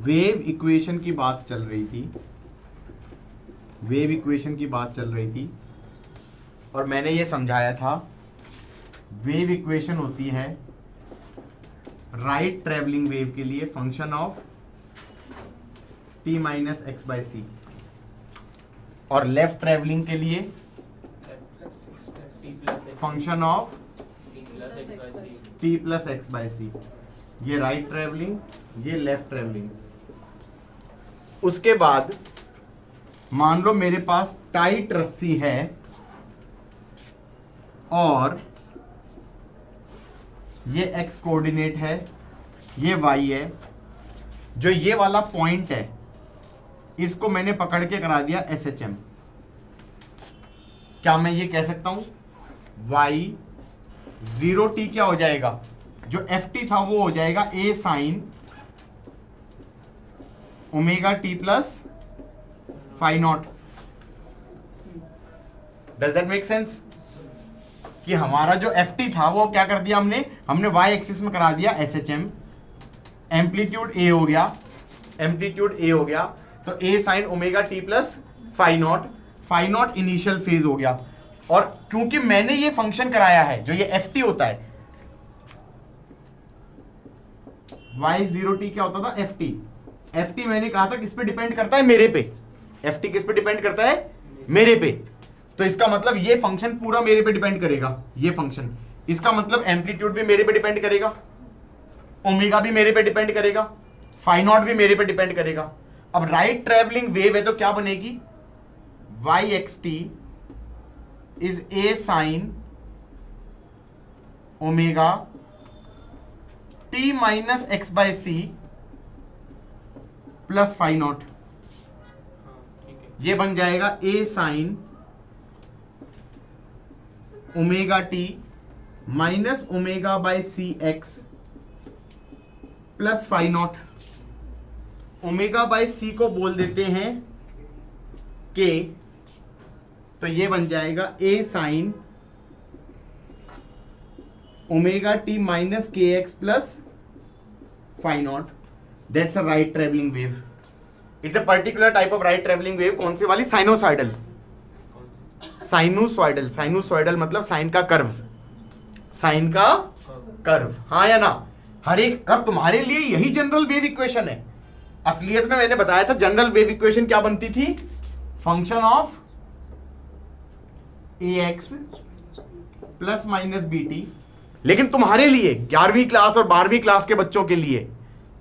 Wave equation की बात चल रही थी, वेव इक्वेशन की बात चल रही थी और मैंने ये समझाया था वेव इक्वेशन होती है राइट ट्रेवलिंग वेव के लिए function of t minus x by c और लेफ्ट ट्रेवलिंग के लिए function of t plus x by c. ये राइट ट्रेवलिंग, ये लेफ्ट ट्रेवलिंग। उसके बाद मान लो मेरे पास टाइट रस्सी है और ये x कोऑर्डिनेट है, ये y है। जो ये वाला पॉइंट है इसको मैंने पकड़ के करा दिया SHM। क्या मैं ये कह सकता हूं y 0t क्या हो जाएगा, जो ft था वो हो जाएगा a sine omega t plus phi naught. Does that make sense? कि हमारा जो ft था वो क्या कर दिया हमने y एक्सिस में करा दिया SHM। एम्पलीट्यूड a हो गया, एम्पलीट्यूड a हो गया तो a sine omega t plus phi naught initial phase हो गया। और क्योंकि मैंने ये फंक्शन कराया है जो ये ft होता है, y 0t क्या होता था ft मैंने कहा था किस पे डिपेंड करता है, मेरे पे। ft किस पे डिपेंड करता है, मेरे पे। तो इसका मतलब ये फंक्शन पूरा मेरे पे डिपेंड करेगा, ये फंक्शन। इसका मतलब एम्पलीट्यूड भी मेरे पे डिपेंड करेगा, ओमेगा भी मेरे पे डिपेंड करेगा, फाई नॉट भी मेरे पे डिपेंड करेगा। अब राइट ट्रेवलिंग वेव है तो क्या बनेगी, y xt is a sine omega t minus x by c plus phi naught. ये बन जाएगा a sine omega T minus omega by c x plus phi naught. Omega by c को बोल देते हैं के, तो ये बन जाएगा a sine omega T minus के x plus phi naught. That's a right travelling wave. It's a particular type of right travelling wave. कौन सी वाली, साइनोसॉइडल। साइनोसॉइडल, साइनोसॉइडल मतलब साइन का कर्व, साइन का कर्व, हाँ या ना। हर एक, अब तुम्हारे लिए यही जनरल वेव इक्वेशन है। असलियत में मैंने बताया था जनरल वेव इक्वेशन क्या बनती थी, function of ax plus minus bt। लेकिन तुम्हारे लिए 11वीं क्लास और 12वीं क्लास के बच्चों के लिए,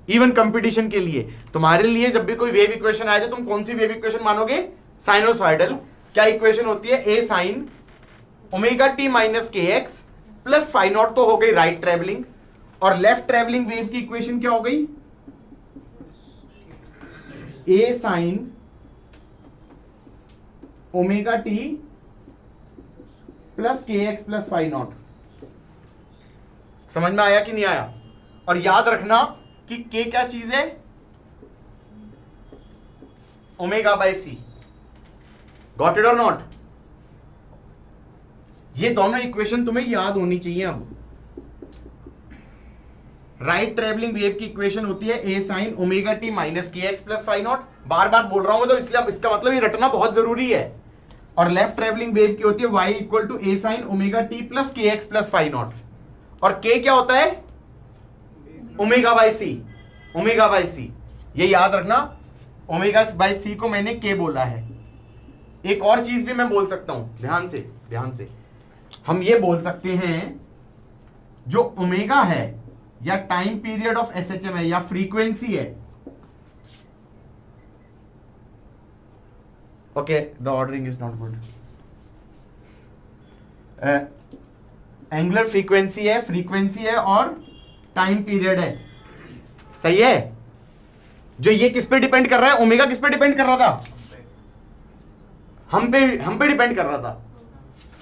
इवन कंपटीशन के लिए, तुम्हारे लिए जब भी कोई वेव इक्वेशन आए तो तुम कौन सी वेव इक्वेशन मानोगे, साइनोसॉइडल। क्या इक्वेशन होती है, a sine omega T minus के एक्स प्लस फाई नॉट, तो हो गई राइट ट्रेवलिंग। और लेफ्ट ट्रेवलिंग वेव की इक्वेशन क्या हो गई, a sine omega T plus k x plus phi not. समझ में आया कि नहीं आया? और याद रखना कि k क्या चीज है, omega by C. Got it और नॉट? ये दोनों इक्वेशन तुम्हें याद होनी चाहिए। अब राइट ट्रेवलिंग वेव की इक्वेशन होती है a sine omega T minus के एक्स प्लस फाई नॉट। बार बार बोल रहा हूं तो इसलिए इसका मतलब ये रटना बहुत जरूरी है। और लेफ्ट ट्रेवलिंग वेव की होती है y equal to a sine omega T plus k x plus phi naught. और k क्या होता है, omega by c, omega by c. ये याद रखना, ओमेगा बाय सी को मैंने k बोला है। एक और चीज भी मैं बोल सकता हूं, ध्यान से, ध्यान से। हम ये बोल सकते हैं जो ओमेगा है या टाइम पीरियड ऑफ एसएचएम है या फ्रीक्वेंसी है, okay the ordering is not good. Angular frequency है, फ्रीक्वेंसी है और टाइम पीरियड है, सही है। जो ये किस पे डिपेंड कर रहा है, ओमेगा किस पे डिपेंड कर रहा था, हम पे डिपेंड कर रहा था,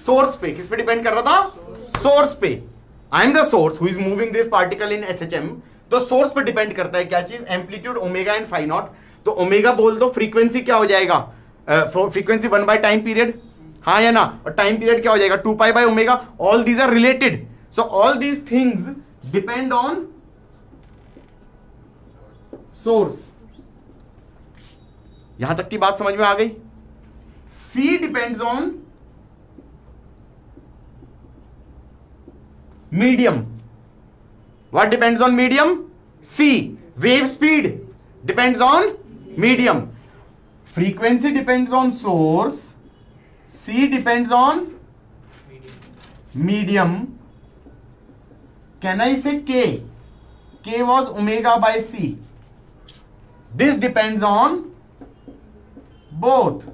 सोर्स पे। किस पे डिपेंड कर रहा था, सोर्स पे। I am the source who is moving this particle in SHM. तो सोर्स पे डिपेंड करता है क्या चीज, amplitude omega and phi naught. तो ओमेगा बोल दो, फ्रीक्वेंसी क्या हो जाएगा, फ्रीक्वेंसी 1 बाय टाइम पीरियड, हाँ या ना। और टाइम पीरियड क्या हो जाएगा, 2 pi by omega. All these are related, so all these things depend on source. यहां तक की बात समझ में आ गई? C depends on medium. What depends on medium? C. Wave speed depends on medium. Frequency depends on source. C depends on medium. Can I say K? K was omega by C. This depends on both.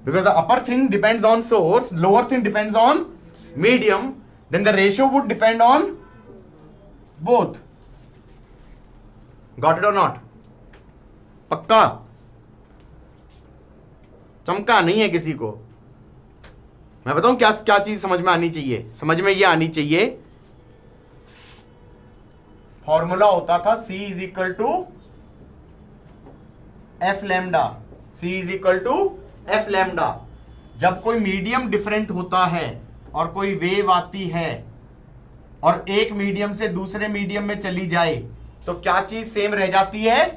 Because the upper thing depends on source, lower thing depends on medium, then the ratio would depend on both. Got it or not? पक्का? चमका नहीं है किसी को? मैं बताऊं क्या क्या चीज समझ में आनी चाहिए? समझ में ये आनी चाहिए, फॉर्मूला होता था C is equal to F lambda. C is equal to F lambda. जब कोई मीडियम डिफरेंट होता है और कोई वेव आती है और एक मीडियम से दूसरे मीडियम में चली जाए तो क्या चीज सेम रह जाती है?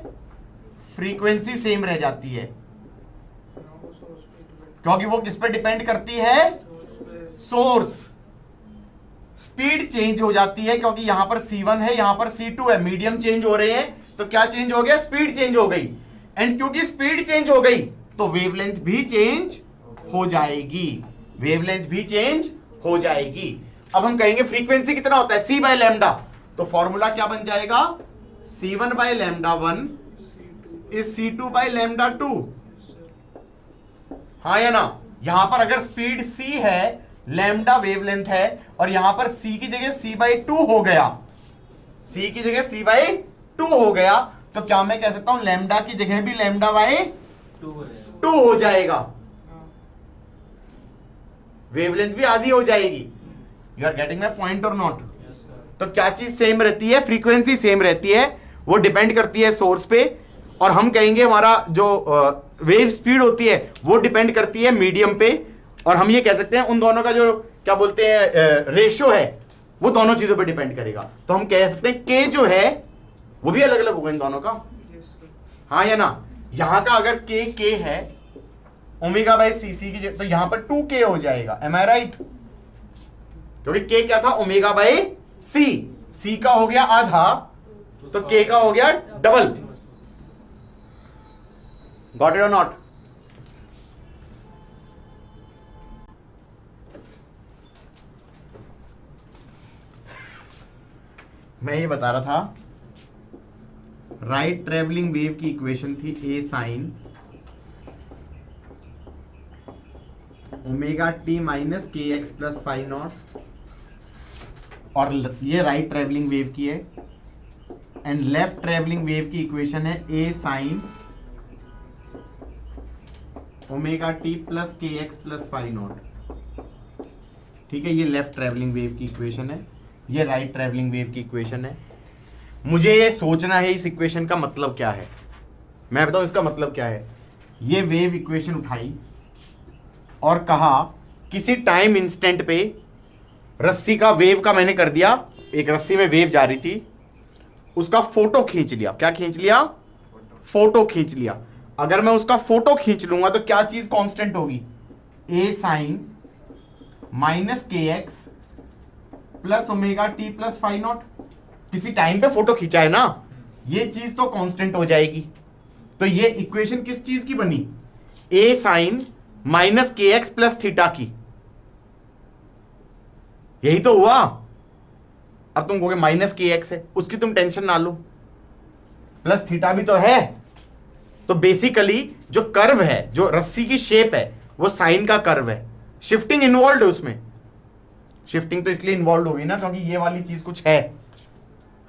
फ्रीक्वेंसी सेम रह जाती है. क्योंकि वो किस पे डिपेंड करती है? सोर्स. स्पीड चेंज हो जाती है क्योंकि यहां पर C1 है, यहां पर C2 है. मीडियम चेंज हो रहे हैं तो क्या चेंज हो गया? स्पीड चेंज हो गई. एंड क्योंकि स्पीड चेंज हो गई तो वेवलेंथ भी चेंज हो जाएगी. वेवलेंथ भी चेंज हो जाएगी. अब हम कहेंगे फ्रीक्वेंसी कितना होता है? C by lambda. तो फॉर्मूला क्या बन जाएगा? C1 by lambda 1 is C2 by lambda 2. हाँ या ना? यहां पर अगर स्पीड C है, लैम्डा वेवलेंथ है, और यहां पर C की जगह C बाई 2 हो गया, C की जगह C बाई 2 हो गया, तो क्या मैं कह सकता हूं लैम्डा की जगह भी लैम्डा बाई 2 हो जाएगा. वेवलेंथ भी आधी हो जाएगी. You are getting my point और नॉट? तो क्या चीज सेम रहती है? फ्रीक्वेंसी सेम रहती है. वो डिपेंड करती है सोर्स पे, और हम कहेंगे हमारा जो वेव स्पीड होती है वो डिपेंड करती है मीडियम पे. और हम ये कह सकते हैं उन दोनों का जो क्या बोलते हैं रेशियो है वो दोनों चीजों पे डिपेंड करेगा. तो हम कह सकते हैं के जो है वो भी अलग अलग होगा इन दोनों का. हाँ या ना? यहां का अगर के है ओमेगा बाई सी की, तो यहां पर 2K हो जाएगा. एम आई राइट? क्योंकि के क्या था? ओमेगा बाई सी का हो गया आधा, तो के का हो गया डबल. गॉट इट और नॉट? मैं ये बता रहा था राइट ट्रेवलिंग वेव की इक्वेशन थी ए साइन ओमेगा टी माइनस के एक्स प्लस फाइव नॉट, और ये राइट ट्रेवलिंग वेव की है. एंड लेफ्ट ट्रेवलिंग वेव की इक्वेशन है ए sine omega T plus k x plus five not. ठीक है, ये लेफ्ट ट्रेवलिंग वेव की इक्वेशन है, ये राइट ट्रेवलिंग वेव की इक्वेशन है. मुझे ये सोचना है इस इक्वेशन का मतलब क्या है. मैं बताऊं इसका मतलब क्या है. ये वेव इक्वेशन उठाई और कहा किसी टाइम इंस्टेंट पे रस्सी का वेव का मैंने कर दिया, एक रस्सी में वेव जा रही थी, उसका फोटो खींच लिया. क्या खींच लिया? फोटो खींच लिया. अगर मैं उसका फोटो खींच लूंगा तो क्या चीज कांस्टेंट होगी? ए साइन माइनस के x plus omega T plus five not. किसी टाइम पे फोटो खींचा है ना, ये चीज तो कांस्टेंट हो जाएगी. तो ये इक्वेशन किस चीज की बनी? ए साइन माइनस के एक्स प्लस थीटा की. यही तो हुआ. अब तुम कहोगे माइनस के एक्स है, उसकी तुम टेंशन ना लो, प्लस थीटा भी तो है. तो बेसिकली जो कर्व है, जो रस्सी की शेप है, वो साइन का कर्व है. शिफ्टिंग इन्वॉल्व है उसमें. शिफ्टिंग तो इसलिए इन्वॉल्व होगी ना क्योंकि ये वाली चीज कुछ है.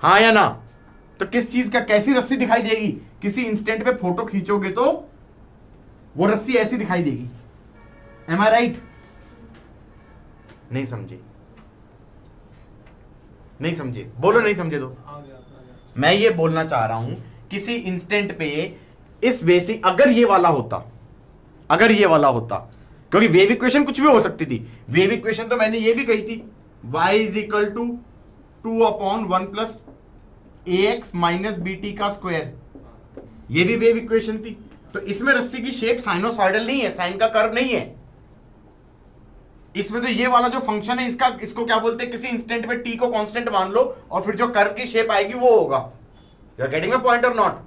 हाँ या ना? तो किस चीज का, कैसी रस्सी दिखाई देगी? किसी इंस्टेंट पे फोटो खींचोगे तो वो रस्सी ऐसी दिखाई देगी. एम आई राइट? नहीं समझे? नहीं समझे? बोलो नहीं समझे तो. मैं ये बोलना चाह रहा हूं किसी इंस्टेंट पे इस बेसिक, अगर ये वाला होता, अगर ये वाला होता, क्योंकि वेव इक्वेशन कुछ भी हो सकती थी. वेव इक्वेशन तो मैंने ये भी कही थी, y is equal to 2/1 plus ax minus B T का स्क्वायर. ये भी वेव इक्वेशन थी। तो इसमें रस्सी की शेप साइनोसॉइडल नहीं है, साइन का कर्व नहीं है। इसमें तो ये वाला जो फंक्शन है इसका, इसको क्या बोलते हैं, किसी इंस्टेंट पे टी को कांस्टेंट मान लो और फिर जो कर्व की शेप आएगी वो होगा। You are getting my point और नॉट?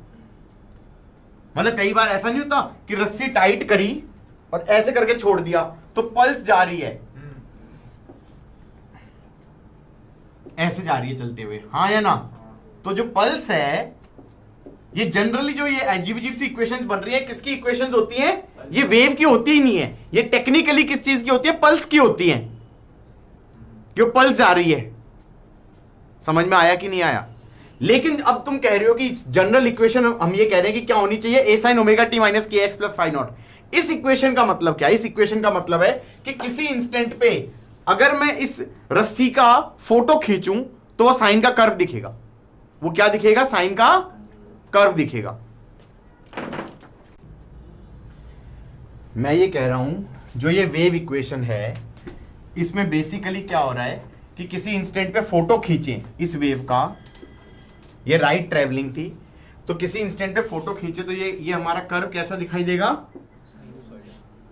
मतलब कई बार ऐसा नहीं होता कि रस्सी टाइट करी और ऐसे करके छोड़ दिया तो पल्स जा रही है, ऐसे जा रही है चलते हुए, हाँ या ना? तो जो पल्स है ये जनरली जो ये अजीब अजीब सी इक्वेशंस बन रही है, किसकी इक्वेशंस होती हैं? ये वेव की होती ही नहीं है, ये टेक्निकली किस चीज की होती है? पल्स की होती है, क्यों पल्स जा रही है। समझ में आया कि नहीं आया? लेकिन अब तुम कह रहे हो कि जनरल इक्वेशन हम ये कह रहे हैं कि क्या होनी चाहिए? ए साइन ओमेगा टी माइनस के एक्स प्लस फाइव नॉट। इस इक्वेशन का मतलब क्या है? इस इक्वेशन का मतलब है कि किसी इंस्टेंट पे अगर मैं इस रस्सी का फोटो खींचूं तो वो साइन का कर्व दिखेगा। वो क्या दिखेगा? साइन का कर्व दिखेगा। मैं ये कह रहा हूं जो ये वेव इक्वेशन है इसमें बेसिकली क्या हो रहा है कि किसी इंस्टेंट पे फोटो खींचें इस वेव का, ये राइट ट्रेवलिंग थी, तो किसी इंस्टेंट पे फोटो खींचे तो ये हमारा कर्व कैसा दिखाई देगा?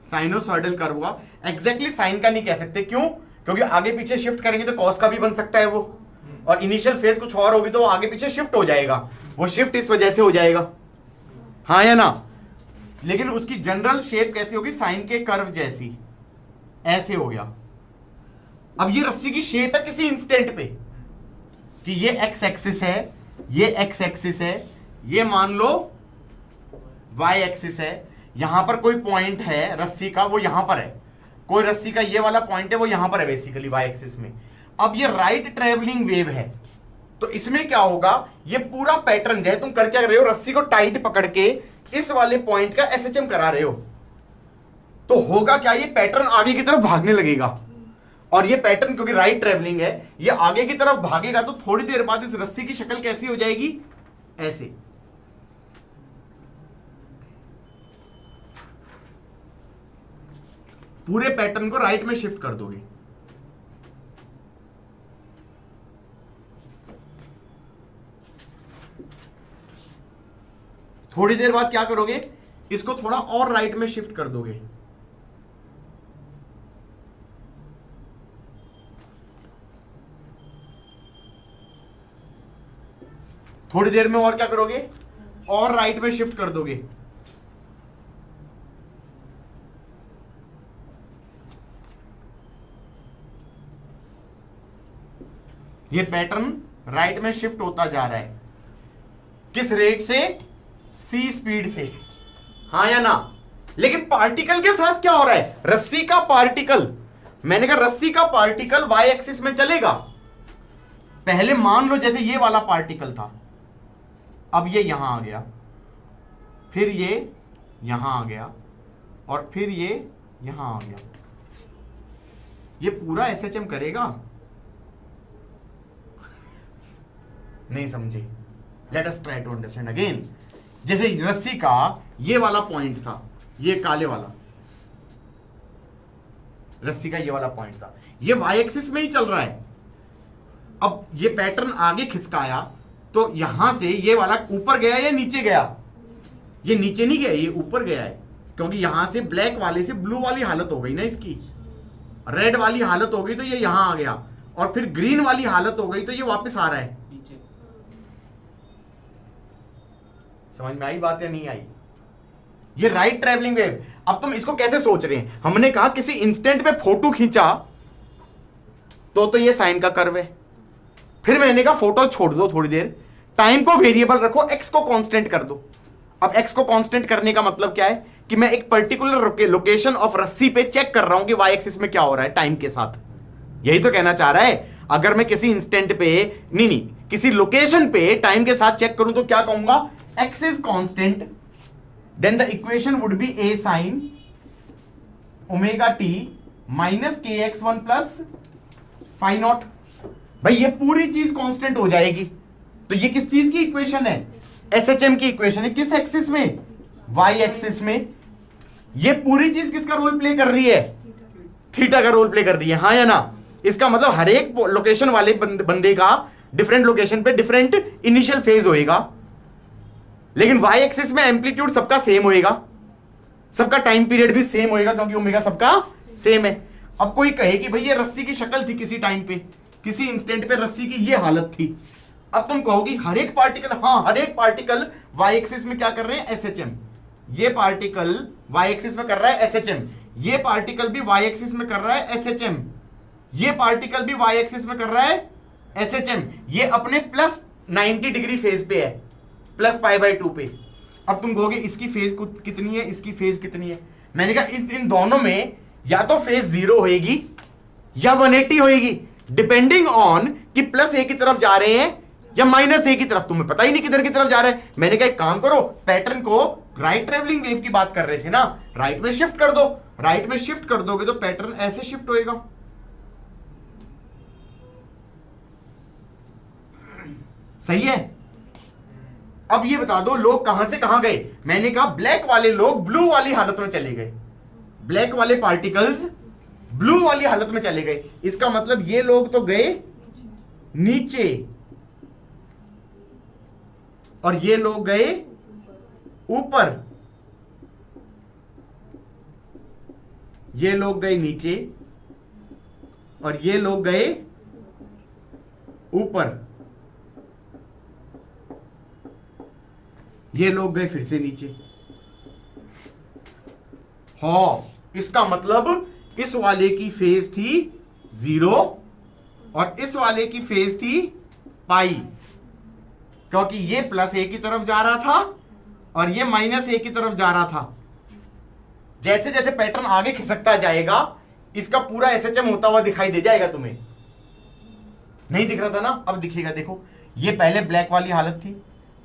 साइनोसॉइडल कर्व हुआ। एग्जैक्टली साइन का नहीं कह सकते, क्यों? क्योंकि आगे पीछे शिफ्ट करेंगे तो कॉस का भी बन सकता है वो, और इनिशियल फेज कुछ और होगी तो वो आगे पीछे शिफ्ट हो जाएगा, वो शिफ्ट इस वजह से हो जाएगा, हाँ या ना? लेकिन उसकी जनरल शेप कैसी होगी? साइन के कर्व जैसी, ऐसे हो गया। अब ये रस्सी की शेप है किसी इंस्टेंट पे कि ये एक्स एक्सिस है, ये एक्स एक्सिस है, ये मान लो वाई एक्सिस है, यहां पर कोई पॉइंट है रस्सी का, वो यहां पर है, कोई रस्सी का ये वाला पॉइंट है वो यहां पर है बेसिकली वाई एक्सिस में। अब ये राइट ट्रेवलिंग वेव है, तो इसमें क्या होगा? ये पूरा पैटर्न जो है तुम कर क्या कर रहे हो? रस्सी को टाइट पकड़ के इस वाले पॉइंट का एसएचएम करा रहे हो, तो होगा क्या? ये पैटर्न आगे की तरफ भागने लगेगा, और ये पैटर्न क्योंकि राइट ट्रेवलिंग है ये आगे की तरफ भागेगा, तो थोड़ी देर बाद इस रस्सी की शक्ल कैसी हो जाएगी? ऐसे। पूरे पैटर्न को राइट में शिफ्ट कर दोगे। थोड़ी देर बाद क्या करोगे? इसको थोड़ा और राइट में शिफ्ट कर दोगे। थोड़ी देर में और क्या करोगे? और राइट में शिफ्ट कर दोगे। ये पैटर्न राइट में शिफ्ट होता जा रहा है, किस रेट से? सी स्पीड से, हाँ या ना? लेकिन पार्टिकल के साथ क्या हो रहा है? रस्सी का पार्टिकल, मैंने कहा रस्सी का पार्टिकल वाई एक्सिस में चलेगा। पहले मान लो जैसे ये वाला पार्टिकल था, अब ये यहां आ गया, फिर ये यहां आ गया, और फिर ये यहां आ गया। ये पूरा एसएचएम करेगा? नहीं समझे? Let us try to understand again. जैसे रस्सी का ये वाला पॉइंट था, ये काले वाला रस्सी का ये वाला पॉइंट था, ये वाई एक्सिस में ही चल रहा है। अब ये पैटर्न आगे खिसकाया तो यहां से ये वाला ऊपर गया या नीचे गया? ये नीचे नहीं गया, ये ऊपर गया है, क्योंकि यहां से ब्लैक वाले से ब्लू वाली हालत हो गई ना, इसकी रेड वाली हालत हो गई तो ये यहां आ गया, और फिर ग्रीन वाली हालत हो गई तो ये वापस आ रहा है। समझ में आई बात या नहीं आई? ये राइट ट्रैवलिंग वेव। अब तुम इसको कैसे सोच रहे हैं? हमने कहा किसी इंस्टेंट पे फोटो खींचा तो ये साइन का कर्व है। फिर मैंने कहा फोटो छोड़ दो थोड़ी देर, टाइम को वेरिएबल रखो, एक्स को कांस्टेंट कर दो। अब एक्स को कांस्टेंट करने का मतलब क्या है? कि मैं एक पर्टिकुलर लोकेशन ऑफ रस्सी पे चेक कर रहा हूं कि वाई एक्सिस में क्या हो रहा है टाइम के साथ। यही तो कहना चाह रहा है। अगर मैं किसी इंस्टेंट पे नहीं किसी लोकेशन पे टाइम के साथ चेक करूं तो क्या कहूंगा? X is constant, then the equation would be a sine omega T minus के x one plus phi naught. भाई ये पूरी चीज कांस्टेंट हो जाएगी। तो ये किस चीज की इक्वेशन है? एसएचएम की इक्वेशन है। किस एक्सिस में? वाई एक्सिस में। ये पूरी चीज किसका रोल प्ले कर रही है? थीटा का रोल प्ले कर रही है, हाँ या ना? इसका मतलब हर एक लोकेशन वाले बंदे का डिफरेंट लोकेशन पे डिफरेंट इनिशियल फेज होएगा। लेकिन वाई एक्सिस में एम्पलीट्यूड सबका सेम होएगा, सबका टाइम पीरियड भी सेम होएगा, क्योंकि ओमेगा सबका सेम है। अब कोई कहे कि भाई ये रस्सी की शक्ल थी किसी टाइम पे, किसी इंस्टेंट पे रस्सी की ये हालत थी। अब तुम कहोगी हर एक पार्टिकल, हाँ हर एक पार्टिकल वाई एक्सिस में क्या कर रहे हैं, एसएचएम। ये पार्टिकल वाई एक्सिस में कर रहा है एसएचएम, ये पार्टिकल भी वाई एक्सिस में कर रहा है एसएचएम, ये पार्टिकल भी वाई एक्सिस में कर रहा है एसएचएम। ये अपने प्लस 90 डिग्री फेज पे है, प्लस π/2 पे। अब तुम कहोगे इसकी फेज कितनी है, इसकी फेज कितनी है। मैंने कहा इन दोनों में या तो फेज 0 होएगी या 180 होएगी, डिपेंडिंग ऑन कि प्लस ए की तरफ जा रहे हैं या माइनस ए की तरफ। तुम्हें पता ही नहीं किधर की तरफ जा रहे हैं। मैंने कहा एक काम करो, पैटर्न को राइट ट्रेवलिंग वेव की बात कर रहे थे ना, राइट में शिफ्ट कर दो। राइट में शिफ्ट कर दोगे तो पैटर्न ऐसे शिफ्ट होएगा। सही है। अब ये बता दो लोग कहां से कहां गए। मैंने कहा ब्लैक वाले लोग ब्लू वाली हालत में चले गए, ब्लैक वाले पार्टिकल्स ब्लू वाली हालत में चले गए। इसका मतलब ये लोग तो गए नीचे और ये लोग गए ऊपर, ये लोग गए नीचे और ये लोग गए ऊपर, ये लोग गए फिर से नीचे। हाँ, इसका मतलब इस वाले की फेज थी 0 और इस वाले की फेज थी पाई, क्योंकि ये प्लस ए की तरफ जा रहा था और ये माइनस ए की तरफ जा रहा था। जैसे जैसे पैटर्न आगे खिसकता जाएगा इसका पूरा एसएचएम होता हुआ दिखाई दे जाएगा। तुम्हें नहीं दिख रहा था ना, अब दिखेगा। देखो ये पहले ब्लैक वाली हालत थी,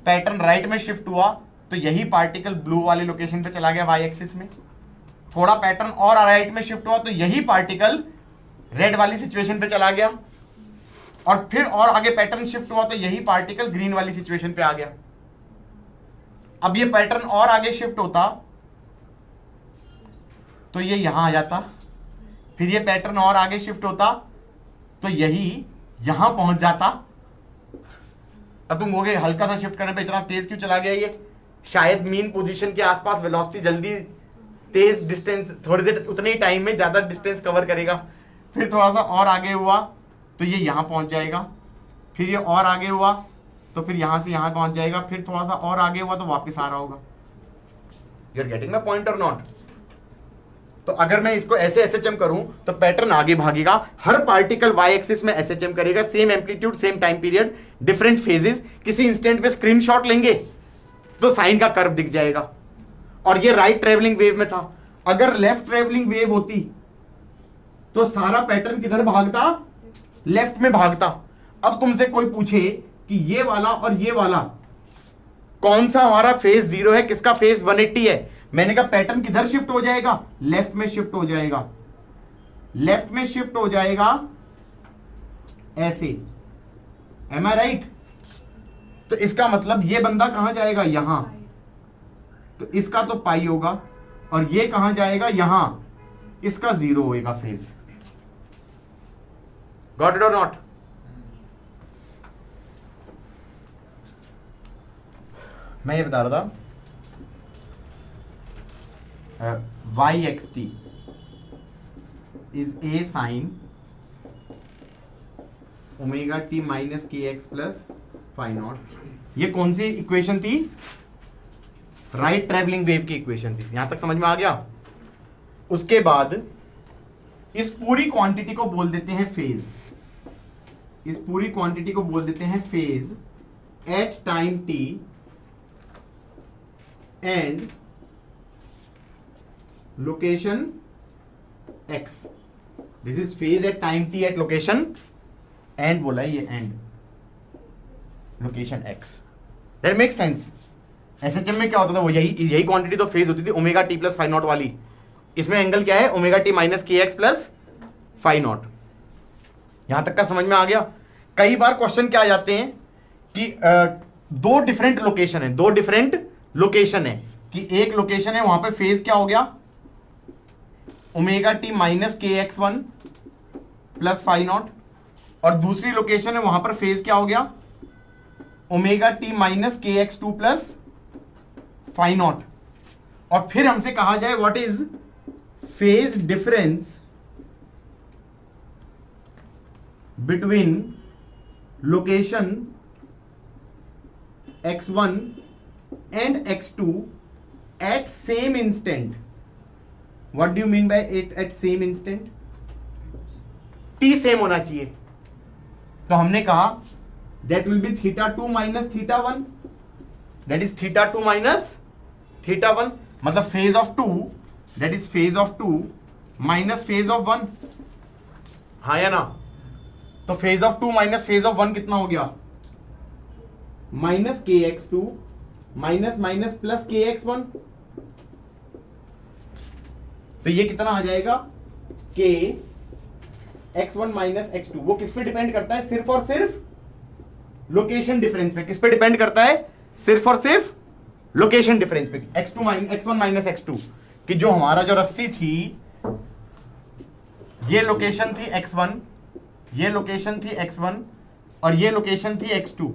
पैटर्न राइट में शिफ्ट हुआ तो यही पार्टिकल ब्लू वाले लोकेशन पे चला गया वाई एक्सिस में। थोड़ा पैटर्न और राइट में शिफ्ट हुआ तो यही पार्टिकल रेड वाली सिचुएशन पे चला गया, और फिर और आगे पैटर्न शिफ्ट हुआ तो यही पार्टिकल ग्रीन वाली सिचुएशन पे आ गया। अब ये पैटर्न और आगे शिफ्ट होता तो ये यहां आ जाता, फिर ये पैटर्न और आगे शिफ्ट होता तो यही यहां पहुंच जाता। अब तुम कहोगे हल्का सा शिफ्ट करने पे इतना तेज क्यों चला गया ये, शायद मीन पोजीशन के आसपास वेलोसिटी जल्दी तेज डिस्टेंस थोड़ी देर उतने ही टाइम में ज्यादा डिस्टेंस कवर करेगा। फिर थोड़ा सा और आगे हुआ तो ये यहां पहुंच जाएगा, फिर ये और आगे हुआ तो फिर यहां से यहां पहुंच जाएगा, फिर थोड़ा सा और आगे हुआ तो वापस आ रहा होगा। You are getting my point और नॉट। तो अगर मैं इसको ऐसे एसएचएम करूं तो पैटर्न आगे भागेगा, हर पार्टिकल वाई एक्सिस में एसएचएम करेगा, same amplitude same time period different phases. किसी इंस्टेंट पे स्क्रीनशॉट लेंगे तो साइन का कर्व दिख जाएगा। और ये राइट ट्रेवलिंग वेव में था। अगर लेफ्ट ट्रेवलिंग वेव होती तो सारा पैटर्न किधर भागता, लेफ्ट में भागता। अब तुमसे कोई पूछे कि ये वाला और ये वाला कौन सा हमारा फेज 0 है, किसका फेज 180 है, मैंने कहा पैटर्न किधर शिफ्ट हो जाएगा, लेफ्ट में शिफ्ट हो जाएगा, लेफ्ट में शिफ्ट हो जाएगा ऐसे। एम आई राइट? तो इसका मतलब ये बंदा कहां जाएगा, यहां, तो इसका तो पाई होगा, और ये कहां जाएगा, यहां, इसका 0 होएगा फेज। गॉट इट और नॉट? मैं ये बता रहा था Y X T is a sine omega T minus के एक्स प्लस फाई नॉट। ये कौन सी इक्वेशन थी, राइट ट्रेवलिंग वेव की इक्वेशन थी। यहां तक समझ में आ गया? उसके बाद इस पूरी क्वांटिटी को बोल देते हैं फेज, इस पूरी क्वांटिटी को बोल देते हैं phase at time T and location X. This is phase at time T at location and बोला है ये, and location X. That make sense. SHM में क्या होता था, वो यही क्वांटिटी तो फेज होती थी omega T plus phi naught वाली। इसमें एंगल क्या है, ओमेगा टी माइनस के एक्स प्लस फाई नॉट। यहां तक का समझ में आ गया? कई बार क्वेश्चन क्या आ जाते हैं कि दो डिफरेंट लोकेशन है, दो डिफरेंट लोकेशन है, कि एक लोकेशन है वहां पे फेज क्या हो गया, ओमेगा टी माइनस के एक्स 1 प्लस फाई नॉट, और दूसरी लोकेशन है वहां पर फेज क्या हो गया, ओमेगा टी माइनस के एक्स 2 प्लस फाई नॉट, और फिर हमसे कहा जाए what is phase difference between location x1 and x2 at same instant. What do you mean by it at same instant? t same होना चाहिए. तो हमने कहा that will be θ2 minus θ1, that is θ2 minus θ1, मतलब phase of 2 that is phase of 2 minus phase of 1. हाँ या ना? तो phase of 2 minus phase of 1 कितना हो गया? Minus kx2 minus minus plus kx1. तो ये कितना आ जाएगा? k x1 minus x2. वो किस पे डिपेंड करता है? सिर्फ और सिर्फ लोकेशन डिफरेंस पे. किस पे डिपेंड करता है? सिर्फ और सिर्फ लोकेशन डिफरेंस पे. x1 माइनस x2 कि जो हमारा जो रस्सी थी, ये लोकेशन थी x1, ये लोकेशन थी x1 और ये लोकेशन थी x2.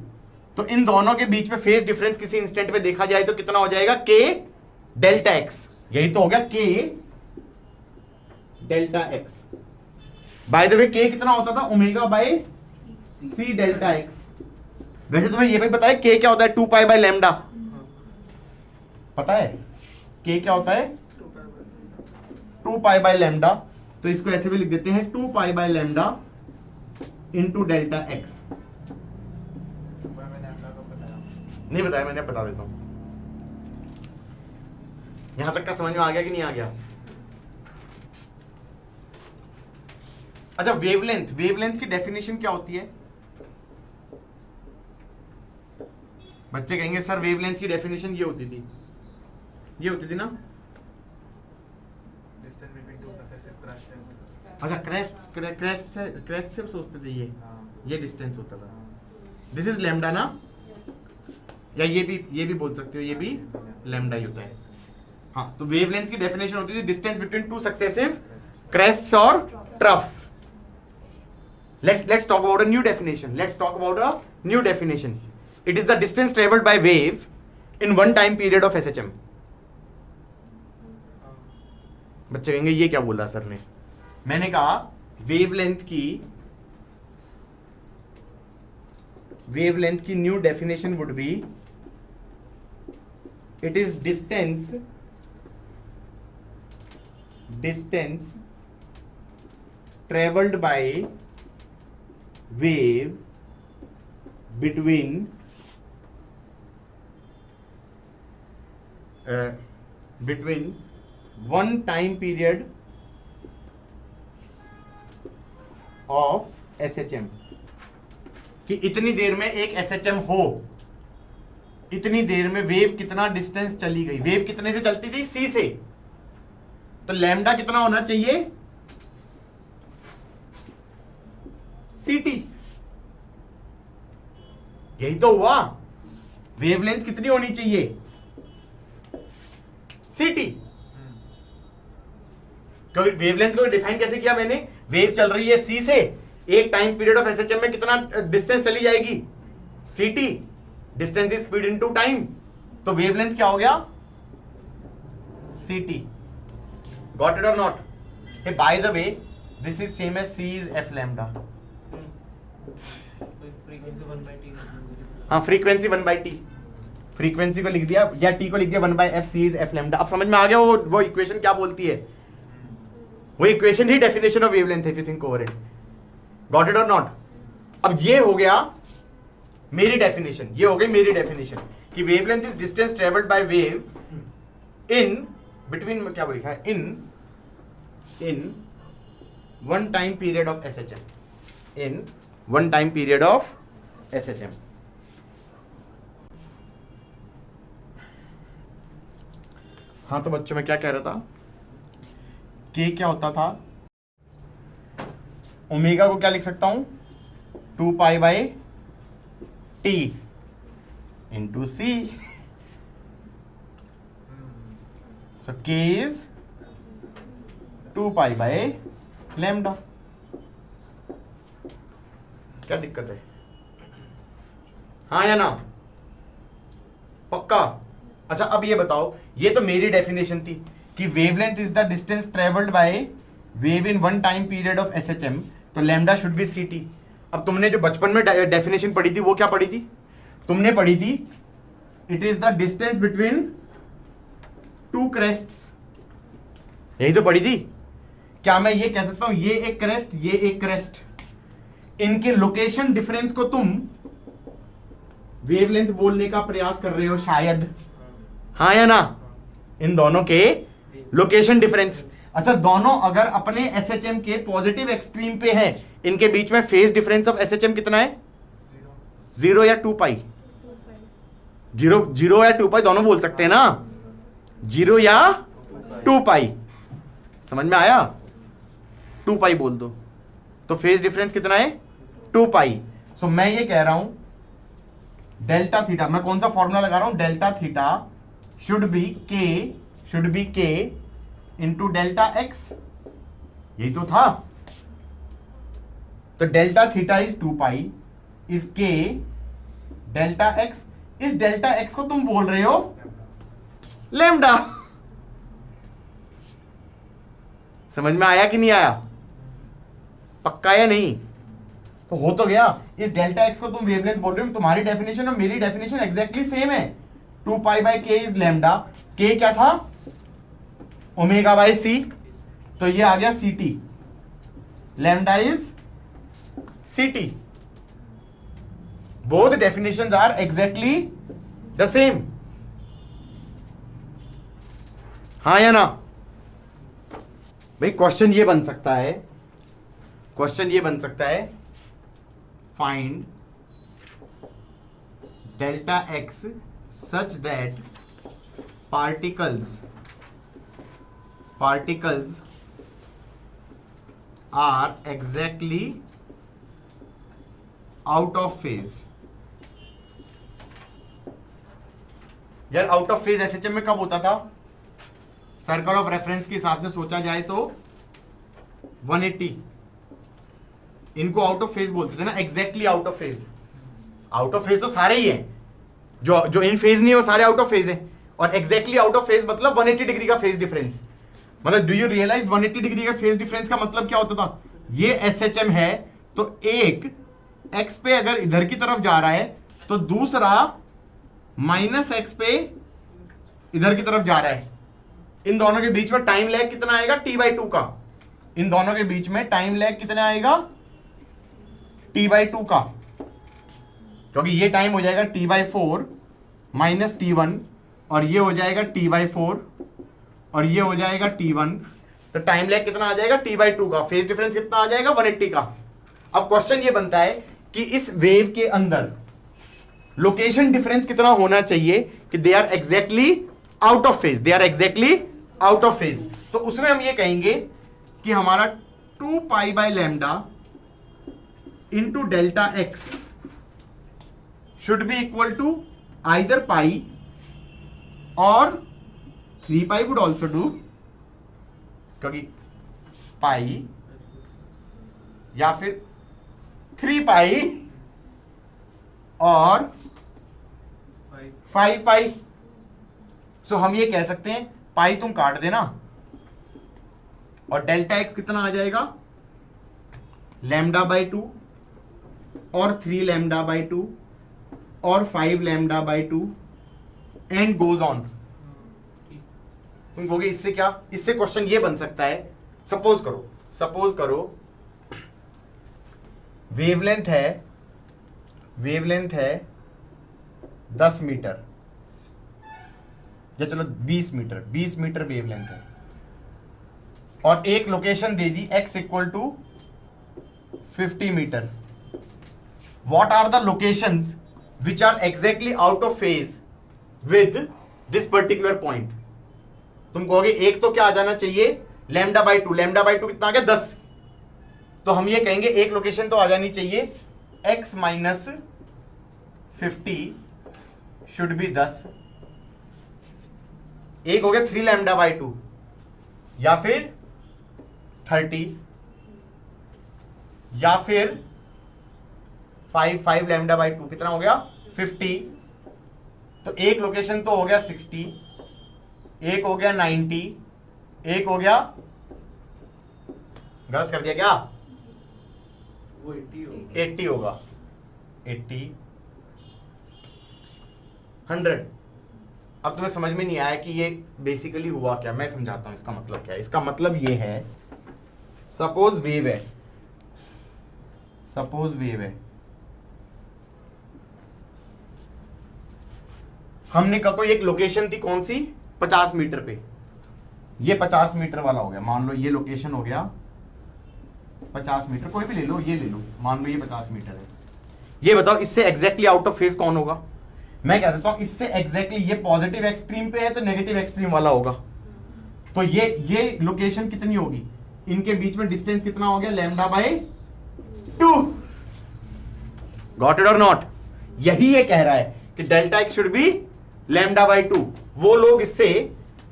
तो इन दोनों के बीच में फेज डिफरेंस किसी इंस्टेंट पे देखा जाए तो कितना हो जाएगा? k delta x. यही तो हो गया k delta x. Bye the way k कितना होता था? Omega by c delta x. वैसे तुम्हें ये भी पता है k क्या होता है? 2 पाई बाय लैम्डा. पता है k क्या होता है? 2 पाई बाय लैम्डा. तो इसको ऐसे भी लिख देते हैं 2 pi by lambda into delta x. नहीं बताया मैंने, बता देता हूं. यहां तक का समझ में आ गया कि नहीं आ गया? अच्छा, वेवलेंथ. वेवलेंथ की डेफिनेशन क्या होती है? बच्चे कहेंगे सर वेवलेंथ की डेफिनेशन ये होती थी, ये होती थी ना? अच्छा, क्रेस्ट से सोचते थे ये डिस्टेंस होता था. दिस इज लैम्डा ना? या ये भी बोल सकते हो, ये भी लैम्डा ही होता है. हाँ, तो वेवलेंथ की डेफिनेशन होती थी डिस्टेंस बिटवीन टू सक्सेसिव क्रेस्ट्स और troughs. Let's talk about a new definition. Let's talk about a new definition. It is the distance traveled by wave in one time period of SHM. बच्चे कहेंगे ये क्या बोला sir ने? मैंने कहा wavelength की new definition would be it is distance traveled by wave between one time period of SHM. कि इतनी देर में एक SHM हो, इतनी देर में वेव कितना डिस्टेंस चली गई. वेव कितने से चलती थी? c से. तो लैम्डा कितना होना चाहिए? ct. यही तो हुआ. वेवलेंथ कितनी होनी चाहिए? ct. क्योंकि वेवलेंथ को डिफाइन कैसे किया मैंने? वेव चल रही है c से, एक टाइम पीरियड ऑफ एसएचएम में कितना डिस्टेंस चली जाएगी? ct. Distance is speed into time. तो वेवलेंथ क्या हो गया? ct. गॉट इट और not? Hey by the way this is same as c is f lambda. हाँ, फ्रीक्वेंसी 1/t. फ्रीक्वेंसी को लिख दिया या t को लिख दिया 1/f c is f lambda. अब समझ में आ गया वो इक्वेशन क्या बोलती है? वो इक्वेशन ही डेफिनेशन ऑफ वेवलेंथ है if you think over it. Got it और नॉट? अब ये हो गया मेरी डेफिनेशन, ये हो गई मेरी डेफिनेशन कि wavelength is distance travelled by wave in between, क्या लिखा है? In one time period of SHM. In one time period of SHM. हाँ, तो बच्चों में क्या कह रहा था? के क्या होता था? ओमेगा को क्या लिख सकता हूं? 2 पाई बाय टी इंटू सी. सो के इज 2 पाई बाय लैम्डा. क्या दिक्कत है? हाँ या ना? पक्का? अच्छा अब ये बताओ, ये तो मेरी डेफिनेशन थी कि wavelength is the distance travelled by wave in one time period of SHM, तो लैम्डा शुड बी सीटी। अब तुमने जो बचपन में डेफिनेशन पढ़ी थी वो क्या पढ़ी थी? तुमने पढ़ी थी it is the distance between two crests, यही तो पढ़ी थी। क्या मैं ये कह सकता हूं ये एक क्रेस्ट, ये एक क्रेस्ट, इनके लोकेशन डिफरेंस को तुम वेवलेंथ बोलने का प्रयास कर रहे हो शायद, हाँ या ना? इन दोनों के लोकेशन डिफरेंस। अच्छा दोनों अगर अपने एसएचएम के पॉजिटिव एक्सट्रीम पे है, इनके बीच में फेज डिफरेंस ऑफ एसएचएम कितना है? 0 या 2 पाई? 0 या 2 पाई दोनों बोल सकते हैं ना, 0 या 2 पाई। समझ में आया? 2 पाई बोल दो तो फेज डिफरेंस कितना है? 2 पाई। सो मैं ये कह रहा हूं डेल्टा थीटा, मैं कौन सा फॉर्मूला लगा रहा हूं? डेल्टा थीटा शुड बी के इंटू डेल्टा एक्स, यही तो था। तो delta theta is 2 pi is के डेल्टा एक्स। इस डेल्टा एक्स को तुम बोल रहे हो लैम्डा। समझ में आया कि नहीं आया? पक्का या नहीं? तो हो तो गया। इस डेल्टा एक्स को तुम वेवलेंथ बोल रहे हो, तुम्हारी डेफिनेशन और मेरी डेफिनेशन एग्जैक्टली सेम है। 2 पाई बाय के इज लैम्डा, के क्या था? ओमेगा बाय सी, तो ये आ गया C T, lambda is C T. Both definitions are exactly the same, हाँ या ना? भाई क्वेश्चन ये बन सकता है, find delta X such that particles are exactly out of phase। यार आउट ऑफ फेज एसएचएम में कब होता था? सर्कल ऑफ रेफरेंस के हिसाब से सोचा जाए तो 180। इनको आउट ऑफ फेज बोलते थे ना, exactly out of phase. Out of phase तो सारे ही हैं, जो इन फेज नहीं है वो सारे आउट ऑफ फेज हैं। और एग्जैक्टली आउट ऑफ फेज मतलब 180 डिग्री का फेज डिफरेंस। मतलब डू यू रियलाइज 180 डिग्री का फेज डिफरेंस का मतलब क्या होता था? ये एसएचएम है तो एक एक्स पे अगर इधर की तरफ जा रहा है तो दूसरा माइनस एक्स पे इधर की तरफ जा रहा है। इन दोनों के बीच में टाइम लैग कितना आएगा? t/2 का। इन दोनों के बीच में टाइम लैग कितना आएगा? t/2 का, क्योंकि ये टाइम हो जाएगा t/4 माइनस t1 और ये हो जाएगा t/4 और ये हो जाएगा t1, तो टाइम लैग कितना आ जाएगा? t/2 का। फेज डिफरेंस कितना आ जाएगा? 180 का। अब क्वेश्चन ये बनता है कि इस वेव के अंदर लोकेशन डिफरेंस कितना होना चाहिए कि they are exactly out of phase, तो उसमें हम ये कहेंगे कि हमारा 2 pi by lambda into delta x should be equal to either pi और 3 पाई वुड ऑल्सो डू, क्योंकि पाई या फिर 3 पाई और 5 पाई। सो हम ये कह सकते हैं पाई तुम काट देना और डेल्टा एक्स कितना आ जाएगा? λ/2 और 3 λ/2 और 5 λ/2 एंड गोज ऑन। तुम कहोगे इससे क्या? इससे क्वेश्चन ये बन सकता है, सपोज करो वेवलेंथ है 10 मीटर या चलो 20 मीटर वेवलेंथ है और एक लोकेशन दे दी x equal to 50 metre. What are the locations which are exactly out of phase with this particular point? तुम कहोगे एक तो क्या आ जाना चाहिए? λ/2 कितना आ गया? 10। तो हम ये कहेंगे एक लोकेशन तो आ जानी चाहिए x माइनस 50 शुड बी 10। एक हो गया 3 λ/2 या फिर 30 या फिर 5 λ/2 कितना हो गया? 50 तो एक लोकेशन तो हो गया 60, एक हो गया 90, एक हो गया, गलत कर दिया क्या, वो 80 होगा। 80 होगा, 80, 100। अब तुम्हें समझ में नहीं आया कि ये बेसिकली हुआ क्या, मैं समझाता हूं इसका मतलब क्या है। इसका मतलब ये है, सपोज वेव है, सपोज वेव है, हमने कहा कोई एक लोकेशन थी, कौन सी, 50 मीटर पे, ये 50 मीटर वाला हो गया, मान लो ये लोकेशन हो गया 50 मीटर, कोई भी ले लो, ये ले लो, मान लो ये 50 मीटर है। ये बताओ इससे एग्जैक्टली आउट ऑफ फेज कौन होगा। मैं कह सकता हूं इससे एग्जैक्टली ये पॉजिटिव एक्सट्रीम पे है तो नेगेटिव एक्सट्रीम वाला होगा। तो ये लोकेशन कितनी होगी, इनके बीच में डिस्टेंस कितना हो गया, लैम्डा बाय 2। गॉट इट और नॉट। यही ये कह रहा है कि delta x should B lambda by 2। वो लोग इससे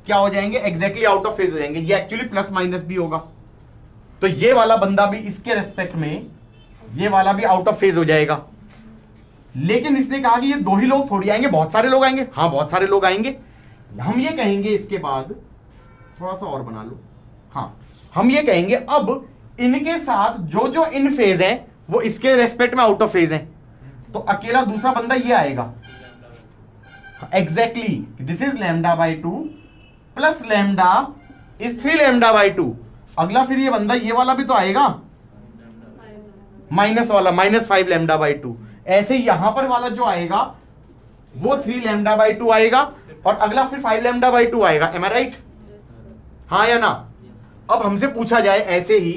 क्या हो जाएंगे, एग्जैक्टली आउट ऑफ फेज हो जाएंगे। ये एक्चुअली प्लस माइनस भी होगा, तो ये वाला बंदा भी इसके रेस्पेक्ट में, ये वाला भी आउट ऑफ फेज हो जाएगा। लेकिन इसने कहा कि ये दो ही लोग थोड़ी आएंगे, बहुत सारे लोग आएंगे। हाँ बहुत सारे लोग आएंगे। हम ये कहेंगे इसके बाद, थोड़ा सा और बना लो, हाँ हम ये कहेंगे अब इनके साथ जो जो इन फेज है वो इसके रेस्पेक्ट में आउट ऑफ फेज है, तो अकेला दूसरा बंदा ये आएगा exactly, this is lambda by 2 plus lambda is 3 lambda by 2। अगला फिर ये बंदा ये वाला भी तो आएगा, माइनस वाला, -5 लैम्डा बाय 2। ऐसे यहां पर वाला जो आएगा वो 3 लैम्डा बाय 2 आएगा, और अगला फिर 5 लैम्डा बाय 2 आएगा। एम आई राइट, हाँ या ना। अब हमसे पूछा जाए ऐसे ही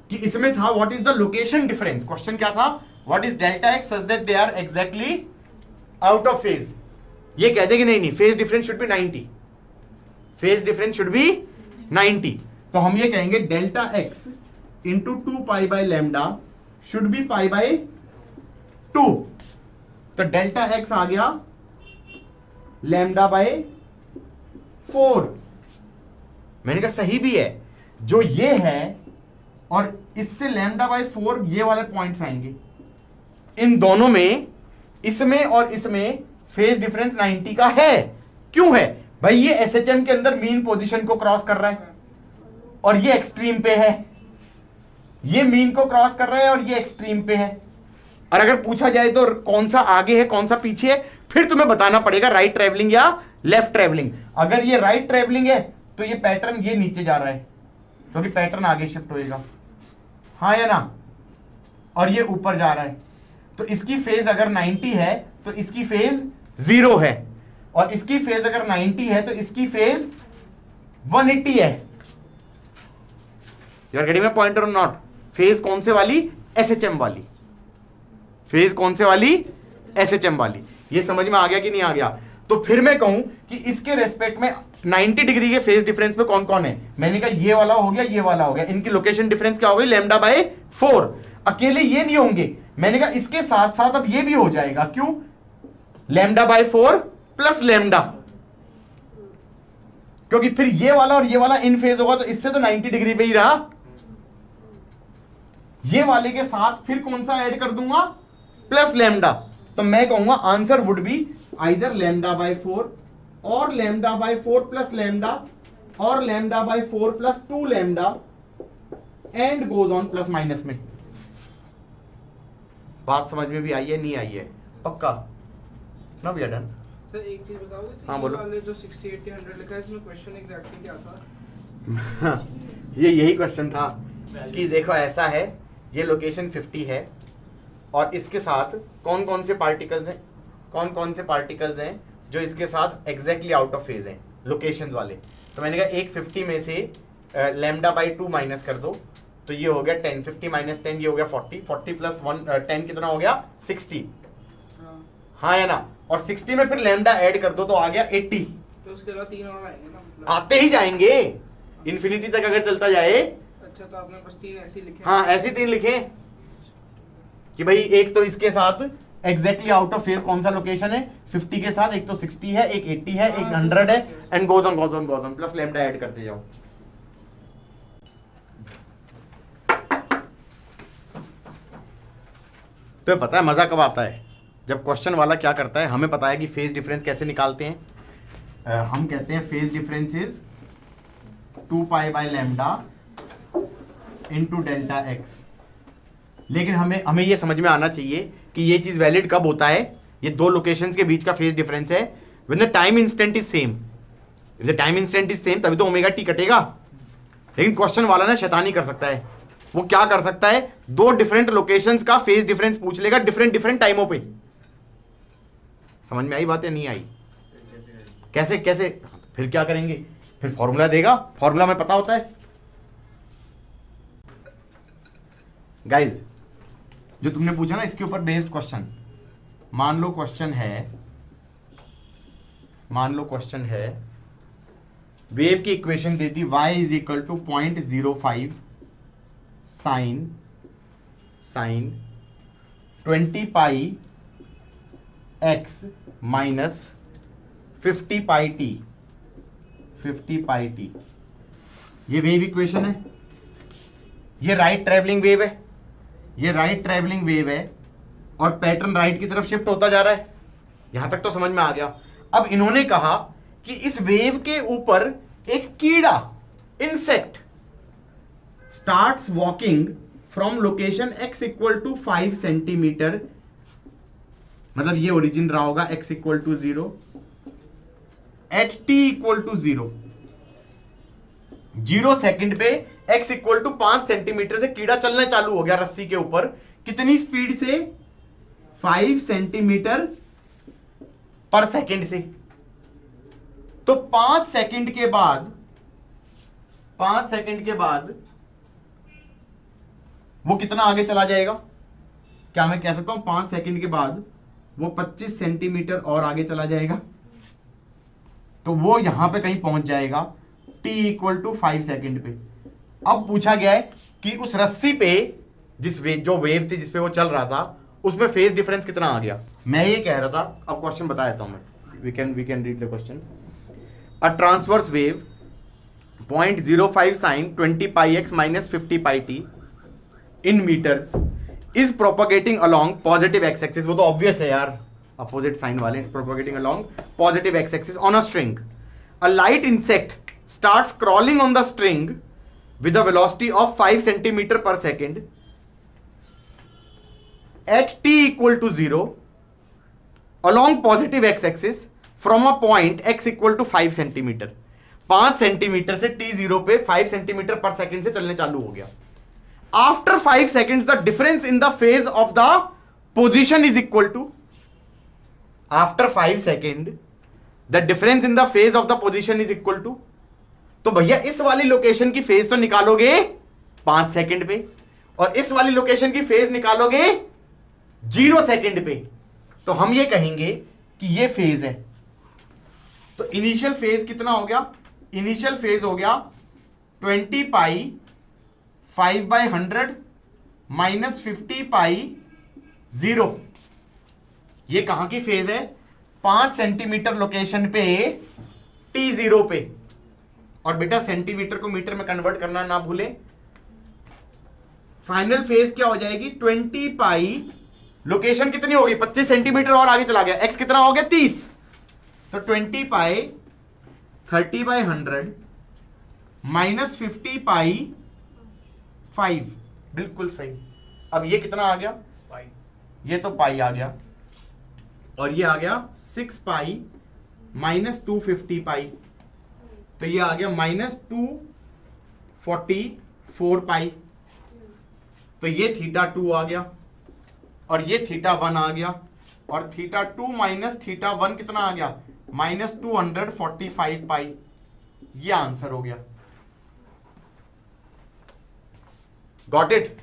कि इसमें था what is the location difference, question क्या था, what is delta X such that they are exactly out of phase. ये कहते कि नहीं phase difference should be 90, phase difference should be 90। तो हम ये कहेंगे delta X into 2 pi by lambda should be pi by 2। तो डेल्टा एक्स आ गया लैम्डा बाय 4। मैंने कहा सही भी है, जो ये है और इससे लैम्डा बाय 4 ये वाले पॉइंट्स आएंगे, इन दोनों में, इसमें और इसमें फेज डिफरेंस 90 का है। क्यों है भाई, ये एसएचएम के अंदर मीन पोजीशन को क्रॉस कर रहा है और ये एक्सट्रीम पे है, ये मीन को क्रॉस कर रहा है और ये एक्सट्रीम पे है। और अगर पूछा जाए तो कौन सा आगे है कौन सा पीछे है, फिर तुम्हें बताना पड़ेगा राइट ट्रेवलिंग या लेफ्ट ट्रेवलिंग। अगर ये राइट ट्रेवलिंग है तो ये पैटर्न ये नीचे जा रहा है क्योंकि पैटर्न आगे शिफ्ट होएगा, हाँ या ना, और ये ऊपर जा रहा है। तो इसकी फेज अगर 90 है तो इसकी फेज 0 है, और इसकी फेज अगर 90 है तो इसकी फेज 180 है। You are getting my point और नॉट। फेज कौन से वाली, एसएचएम वाली, फेज कौन से वाली, एसएचएम वाली। ये समझ में आ गया कि नहीं आ गया। तो फिर मैं कहूं कि इसके रेस्पेक्ट में 90 डिग्री के फेज डिफरेंस पे कौन कौन है, मैंने कहा ये वाला हो गया, ये वाला हो गया, इनकी लोकेशन डिफरेंस क्या हो गई, लैम्डा बाय 4। अकेले ये नहीं होंगे, मैंने कहा इसके साथ साथ अब ये भी हो जाएगा। क्यों, लैम्डा बाय 4 प्लस लैम्डा, क्योंकि फिर ये वाला और ये वाला इन फेज होगा तो इससे तो 90 डिग्री पे ही रहा। ये वाले के साथ फिर कौन सा ऐड कर दूंगा, प्लस लैम्डा। तो मैं कहूंगा answer would be either lambda by 4 और लैम्डा बाय 4 प्लस लैम्डा और lambda by 4 plus 2 lambda and goes on plus minus में। बात समझ में भी आई है, नहीं आई है, पक्का ना भैया, डन। सर एक चीज बताओगे, हाँ बोलो। वाले जो 60, 80, 100 लिखा है इसमें क्वेश्चन एग्जैक्टली क्या था? ये यही क्वेश्चन था कि देखो ऐसा है, ये लोकेशन 50 है और इसके साथ कौन कौन से पार्टिकल्स हैं, कौन कौन से पार्टिकल्स हैं जो इसके साथ एग्जैक्टली आउट ऑफ फेज हैं लोकेशंस वाले। तो मैंने कहा एक 50 में से लैम्डा बाय 2 माइनस कर दो तो ये हो गया 10, 50 माइनस 10 ये हो गया 40, 40 प्लस 10 कितना हो गया 60, हाँ या ना। और 60 में फिर लैम्डा ऐड कर दो तो आ गया 80। तो उसके बाद 3 और आएंगे ना, मतलब आते ही जाएंगे इन्फिनिटी तक अगर चलता जाए। अच्छा, तो आपने बस 3 ऐसे ही लिखे? हाँ ऐसे 3 लिखे कि भाई एक तो इसके साथ एग्जैक्टली आउट ऑफ फेज कौन सा लोकेशन है 50 के साथ, एक तो 60 है, एक 80 है, एक 100 है, and goes on goes on goes on, plus lambda add करते जाओ। तो पता है मजा कब आता है, जब क्वेश्चन वाला क्या करता है, हमें पता है कि फेज डिफरेंस कैसे निकालते हैं। हम कहते हैं phase difference is 2 pi by lambda into delta x. लेकिन हमें ये समझ में आना चाहिए कि ये चीज वैलिड कब होता है, ये दो लोकेशंस के बीच का फेज डिफरेंस है when the time instant is same. If the time instant is same तभी तो ओमेगा टी कटेगा। लेकिन क्वेश्चन वाला ना शैतानी कर सकता है, वो क्या कर सकता है, दो डिफरेंट लोकेशंस का फेज डिफरेंस पूछ लेगा डिफरेंट टाइमों पे। समझ में आई बात या नहीं आई? कैसे कैसे? फिर क्या करेंगे, फिर फॉर्मूला देगा, फॉर्मूला में पता होता है गाइज। जो तुमने पूछा ना इसके ऊपर बेस्ड क्वेश्चन, मान लो क्वेश्चन है वेव की इक्वेशन दे दी y is equal to 0.05 sine 20 pi x minus 50 pi T. ये वेव इक्वेशन है, ये राइट ट्रैवलिंग वेव है, और पैटर्न राइट की तरफ शिफ्ट होता जा रहा है। यहां तक तो समझ में आ गया। अब इन्होंने कहा कि इस वेव के ऊपर एक कीड़ा, insect, starts walking from location x equal to 5 centimetre, मतलब ये ओरिजिन रहा होगा x equal to 0 at t equal to 0 second पे x इक्वल टू 5 सेंटीमीटर से कीड़ा चलना चालू हो गया रस्सी के ऊपर। कितनी स्पीड से? 5 सेंटीमीटर पर सेकंड से। तो 5 सेकंड के बाद वो कितना आगे चला जाएगा? क्या मैं कह सकता हूं 5 सेकंड के बाद वो 25 सेंटीमीटर और आगे चला जाएगा? तो वो यहां पे कहीं पहुंच जाएगा t इक्वल टू 5 सेकंड पे। अब पूछा गया है कि उस रस्सी पे जो वेव थी जिसपे वो चल रहा था उसमें फेज डिफरेंस कितना आ गया। मैं ये कह रहा था, अब क्वेश्चन बता देता हूं मैं, we can read the question. A transverse wave 0.05 sine 20 pi x minus 50 pi T in metres is propagating along positive X axis. वो तो ऑब्वियस है यार, अपोजिट साइन वाले, propagating along positive X axis on a string. A light insect starts crawling on the string with a velocity of 5 centimeter per second at t equal to 0 along positive x-axis from a point x equal to 5 centimeter। 5 centimetre से t0 पे 5 centimetre पर second से चलने चालू हो गया। After 5 seconds the difference in the phase of the position is equal to, after 5 second the difference in the phase of the position is equal to, तो भैया इस वाली लोकेशन की फेज तो निकालोगे 5 सेकंड पे, और इस वाली लोकेशन की फेज निकालोगे 0 सेकंड पे। तो हम ये कहेंगे कि ये फेज है। तो इनिशियल फेज कितना हो गया? इनिशियल फेज हो गया 20 पाई 5/100 माइनस 50 पाई 0। ये कहां की फेज है? 5 सेंटीमीटर लोकेशन पे t0 पे। और बेटा सेंटीमीटर को मीटर में कन्वर्ट करना ना भूले। फाइनल फेज क्या हो जाएगी? 20 पाई, लोकेशन कितनी होगी? 25 सेंटीमीटर और आगे चला गया, x कितना हो गया? 30। तो 20 पाई 30/100 माइनस 50 पाई 5, बिल्कुल सही। अब ये कितना आ गया? पाई। ये तो पाई आ गया, और ये आ गया 6 पाई माइनस 250 पाई, तो ये आ गया माइनस 244 पाई। तो ये θ2 आ गया, और ये θ1 आ गया, और θ2 माइनस θ1 कितना आ गया? माइनस 245 पाई। ये आंसर हो गया। Got it?